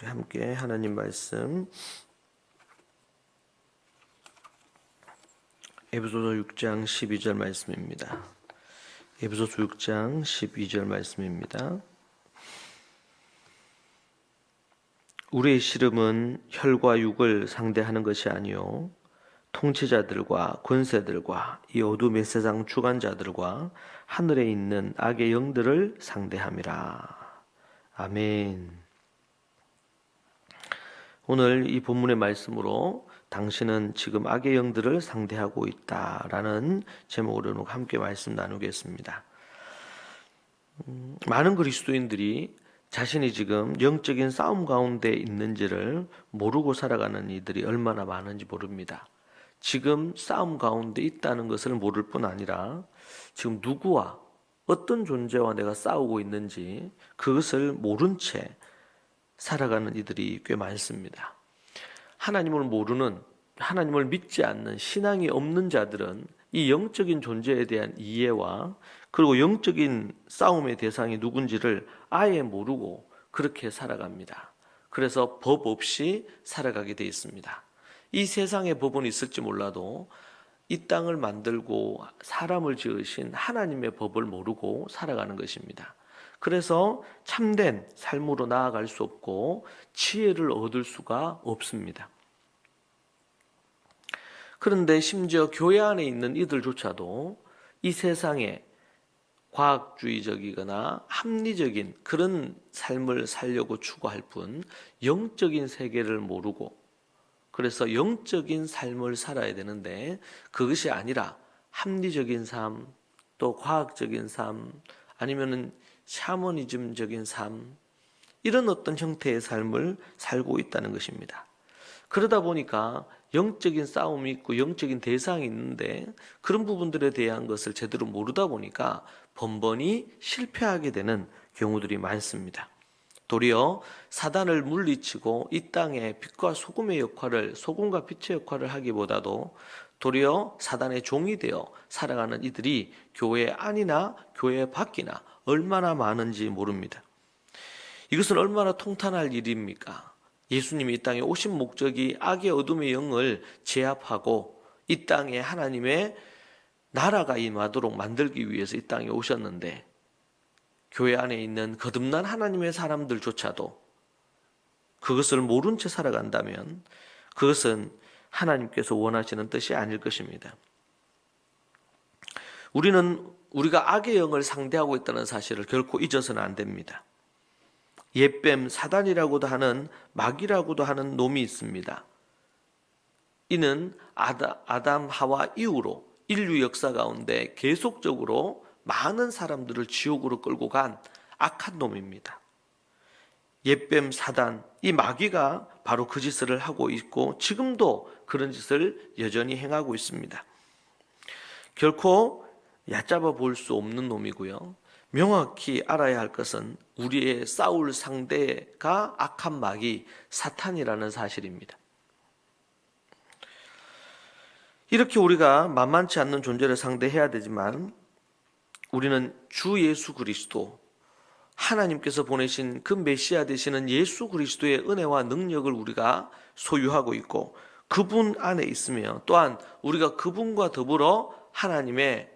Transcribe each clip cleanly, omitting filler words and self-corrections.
우리 함께 하나님 말씀 에베소서 6장 12절 말씀입니다. 에베소서 6장 12절 말씀입니다. 우리의 씨름은 혈과 육을 상대하는 것이 아니요 통치자들과 권세들과 이 어둠의 세상 주관자들과 하늘에 있는 악의 영들을 상대함이라. 아멘. 오늘 이 본문의 말씀으로 당신은 지금 악의 영들을 상대하고 있다라는 제목으로 함께 말씀 나누겠습니다. 많은 그리스도인들이 자신이 지금 영적인 싸움 가운데 있는지를 모르고 살아가는 이들이 얼마나 많은지 모릅니다. 지금 싸움 가운데 있다는 것을 모를 뿐 아니라 지금 누구와 어떤 존재와 내가 싸우고 있는지 그것을 모른 채 살아가는 이들이 꽤 많습니다. 하나님을 모르는, 하나님을 믿지 않는 신앙이 없는 자들은 이 영적인 존재에 대한 이해와 그리고 영적인 싸움의 대상이 누군지를 아예 모르고 그렇게 살아갑니다. 그래서 법 없이 살아가게 돼 있습니다. 이 세상에 법은 있을지 몰라도 이 땅을 만들고 사람을 지으신 하나님의 법을 모르고 살아가는 것입니다. 그래서 참된 삶으로 나아갈 수 없고 지혜를 얻을 수가 없습니다. 그런데 심지어 교회 안에 있는 이들조차도 이 세상에 과학주의적이거나 합리적인 그런 삶을 살려고 추구할 뿐 영적인 세계를 모르고 그래서 영적인 삶을 살아야 되는데 그것이 아니라 합리적인 삶, 또 과학적인 삶, 아니면은 샤머니즘적인 삶, 이런 어떤 형태의 삶을 살고 있다는 것입니다. 그러다 보니까 영적인 싸움이 있고 영적인 대상이 있는데 그런 부분들에 대한 것을 제대로 모르다 보니까 번번이 실패하게 되는 경우들이 많습니다. 도리어 사단을 물리치고 이 땅에 빛과 소금의 역할을, 소금과 빛의 역할을 하기보다도 도리어 사단의 종이 되어 살아가는 이들이 교회 안이나 교회 밖이나 얼마나 많은지 모릅니다. 이것은 얼마나 통탄할 일입니까? 예수님이 이 땅에 오신 목적이 악의 어둠의 영을 제압하고 이 땅에 하나님의 나라가 임하도록 만들기 위해서 이 땅에 오셨는데 교회 안에 있는 거듭난 하나님의 사람들조차도 그것을 모른 채 살아간다면 그것은 하나님께서 원하시는 뜻이 아닐 것입니다. 우리가 악의 영을 상대하고 있다는 사실을 결코 잊어서는 안 됩니다. 옛뱀 사단이라고도 하는 마귀라고도 하는 놈이 있습니다. 이는 아담 하와 이후로 인류 역사 가운데 계속적으로 많은 사람들을 지옥으로 끌고 간 악한 놈입니다. 옛뱀 사단, 이 마귀가 바로 그 짓을 하고 있고 지금도 그런 짓을 여전히 행하고 있습니다. 결코 얕잡아 볼 수 없는 놈이고요. 명확히 알아야 할 것은 우리의 싸울 상대가 악한 마귀 사탄이라는 사실입니다. 이렇게 우리가 만만치 않는 존재를 상대해야 되지만 우리는 주 예수 그리스도, 하나님께서 보내신 그 메시아 되시는 예수 그리스도의 은혜와 능력을 우리가 소유하고 있고 그분 안에 있으며 또한 우리가 그분과 더불어 하나님의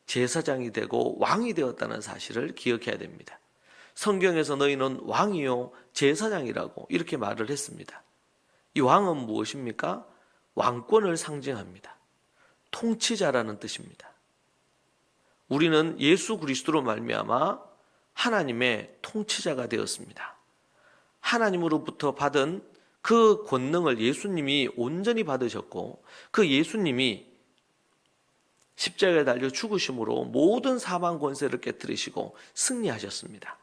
제사장이 되고 왕이 되었다는 사실을 기억해야 됩니다. 성경에서 너희는 왕이요 제사장이라고 이렇게 말을 했습니다. 이 왕은 무엇입니까? 왕권을 상징합니다. 통치자라는 뜻입니다. 우리는 예수 그리스도로 말미암아 하나님의 통치자가 되었습니다. 하나님으로부터 받은 그 권능을 예수님이 온전히 받으셨고 그 예수님이 십자가에 달려 죽으심으로 모든 사망 권세를 깨뜨리시고 승리하셨습니다.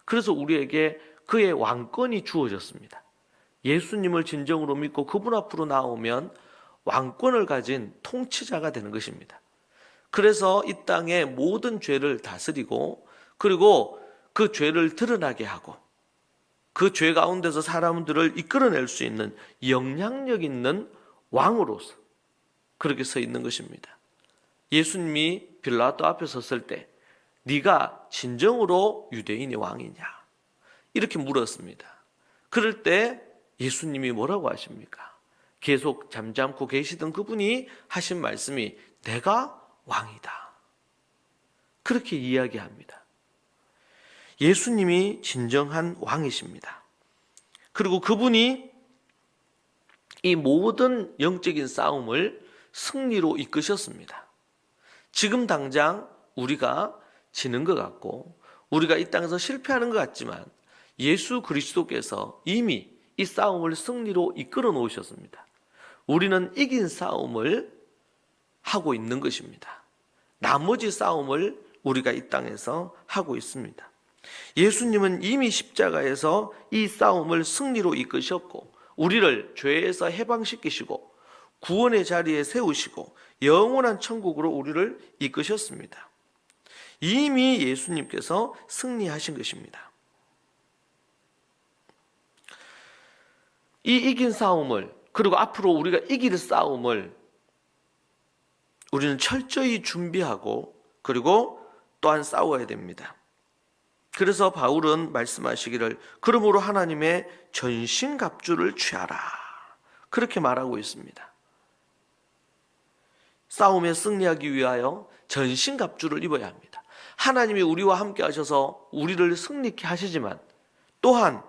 그래서 우리에게 그의 왕권이 주어졌습니다. 예수님을 진정으로 믿고 그분 앞으로 나오면 왕권을 가진 통치자가 되는 것입니다. 그래서 이 땅의 모든 죄를 다스리고 그리고 그 죄를 드러나게 하고 그 죄 가운데서 사람들을 이끌어낼 수 있는 영향력 있는 왕으로서 그렇게 서 있는 것입니다. 예수님이 빌라도 앞에 섰을 때 네가 진정으로 유대인의 왕이냐 이렇게 물었습니다. 그럴 때 예수님이 뭐라고 하십니까? 계속 잠잠고 계시던 그분이 하신 말씀이 내가 왕이다. 그렇게 이야기합니다. 예수님이 진정한 왕이십니다. 그리고 그분이 이 모든 영적인 싸움을 승리로 이끄셨습니다. 지금 당장 우리가 지는 것 같고 우리가 이 땅에서 실패하는 것 같지만 예수 그리스도께서 이미 이 싸움을 승리로 이끌어 놓으셨습니다. 우리는 이긴 싸움을 하고 있는 것입니다. 나머지 싸움을 우리가 이 땅에서 하고 있습니다. 예수님은 이미 십자가에서 이 싸움을 승리로 이끄셨고 우리를 죄에서 해방시키시고 구원의 자리에 세우시고 영원한 천국으로 우리를 이끄셨습니다. 이미 예수님께서 승리하신 것입니다. 이 이긴 싸움을, 그리고 앞으로 우리가 이길 싸움을 우리는 철저히 준비하고 그리고 또한 싸워야 됩니다. 그래서 바울은 말씀하시기를 그러므로 하나님의 전신갑주를 취하라, 그렇게 말하고 있습니다. 싸움에 승리하기 위하여 전신갑주를 입어야 합니다. 하나님이 우리와 함께 하셔서 우리를 승리케 하시지만 또한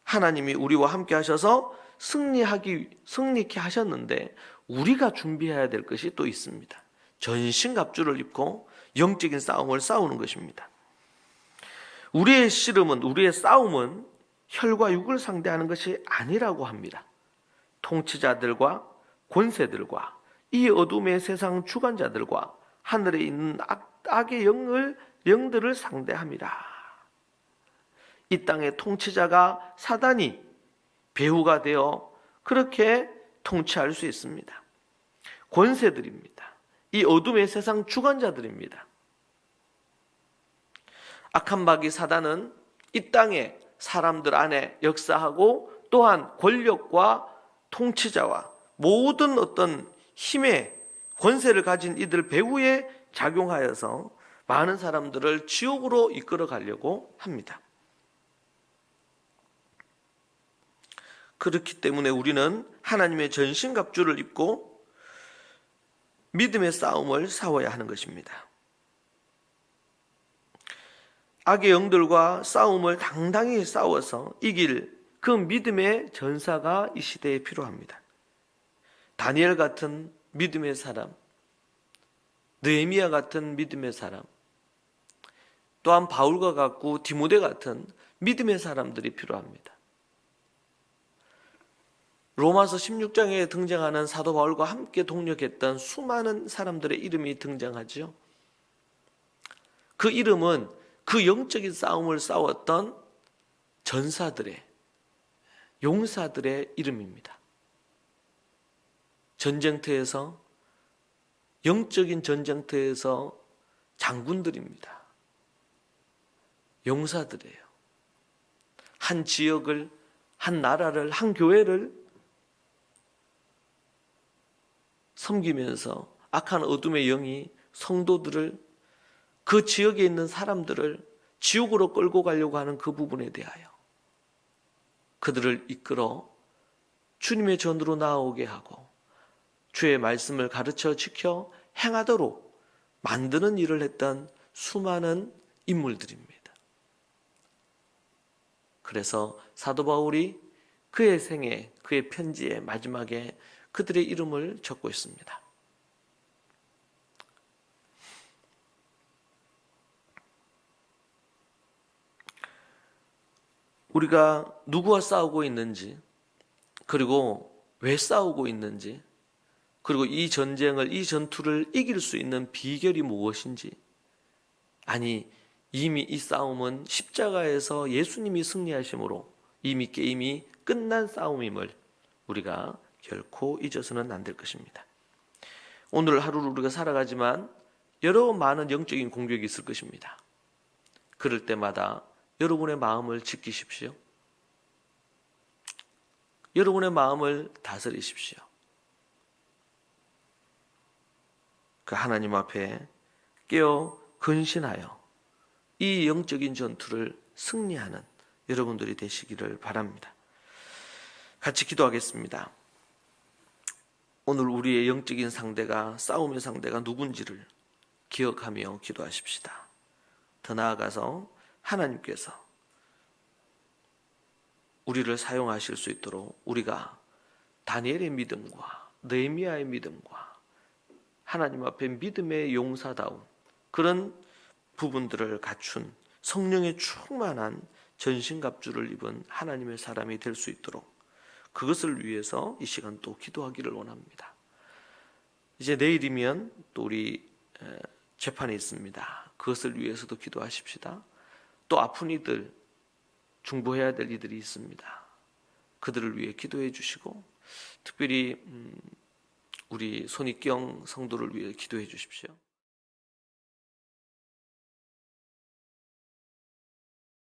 하나님이 우리와 함께 하셔서 승리케 하셨는데 우리가 준비해야 될 것이 또 있습니다. 전신갑주를 입고 영적인 싸움을 싸우는 것입니다. 우리의 씨름은, 우리의 싸움은 혈과 육을 상대하는 것이 아니라고 합니다. 통치자들과 권세들과 이 어둠의 세상 주관자들과 하늘에 있는 악의 영들을 상대합니다. 이 땅의 통치자가 사단이 배후가 되어 그렇게 통치할 수 있습니다. 권세들입니다. 이 어둠의 세상 주관자들입니다. 악한 마귀 사단은 이 땅에 사람들 안에 역사하고 또한 권력과 통치자와 모든 어떤 힘의 권세를 가진 이들 배후에 작용하여서 많은 사람들을 지옥으로 이끌어 가려고 합니다. 그렇기 때문에 우리는 하나님의 전신갑주를 입고 믿음의 싸움을 싸워야 하는 것입니다. 악의 영들과 싸움을 당당히 싸워서 이길 그 믿음의 전사가 이 시대에 필요합니다. 다니엘 같은 믿음의 사람, 느헤미야 같은 믿음의 사람, 또한 바울과 같고 디모데 같은 믿음의 사람들이 필요합니다. 로마서 16장에 등장하는 사도 바울과 함께 동력했던 수많은 사람들의 이름이 등장하죠. 그 이름은 그 영적인 싸움을 싸웠던 전사들의, 용사들의 이름입니다. 전쟁터에서, 영적인 전쟁터에서 장군들입니다. 용사들이에요. 한 지역을, 한 나라를, 한 교회를 섬기면서 악한 어둠의 영이 성도들을, 그 지역에 있는 사람들을 지옥으로 끌고 가려고 하는 그 부분에 대하여 그들을 이끌어 주님의 전으로 나아오게 하고 주의 말씀을 가르쳐 지켜 행하도록 만드는 일을 했던 수많은 인물들입니다. 그래서 사도 바울이 그의 생애, 그의 편지의 마지막에 그들의 이름을 적고 있습니다. 우리가 누구와 싸우고 있는지, 그리고 왜 싸우고 있는지, 그리고 이 전쟁을, 이 전투를 이길 수 있는 비결이 무엇인지, 아니 이미 이 싸움은 십자가에서 예수님이 승리하심으로 이미 게임이 끝난 싸움임을 우리가 결코 잊어서는 안 될 것입니다. 오늘 하루를 우리가 살아가지만 여러 많은 영적인 공격이 있을 것입니다. 그럴 때마다 여러분의 마음을 지키십시오. 여러분의 마음을 다스리십시오. 그 하나님 앞에 깨어 근신하여 이 영적인 전투를 승리하는 여러분들이 되시기를 바랍니다. 같이 기도하겠습니다. 오늘 우리의 영적인 상대가, 싸움의 상대가 누군지를 기억하며 기도하십시다. 더 나아가서 하나님께서 우리를 사용하실 수 있도록 우리가 다니엘의 믿음과 느헤미야의 믿음과 하나님 앞에 믿음의 용사다운 그런 부분들을 갖춘 성령의 충만한 전신갑주를 입은 하나님의 사람이 될 수 있도록 그것을 위해서 이 시간 또 기도하기를 원합니다. 이제 내일이면 또 우리 재판이 있습니다. 그것을 위해서도 기도하십시다. 또 아픈 이들, 중보해야 될 이들이 있습니다. 그들을 위해 기도해 주시고 특별히 우리 손익경 성도를 위해 기도해 주십시오.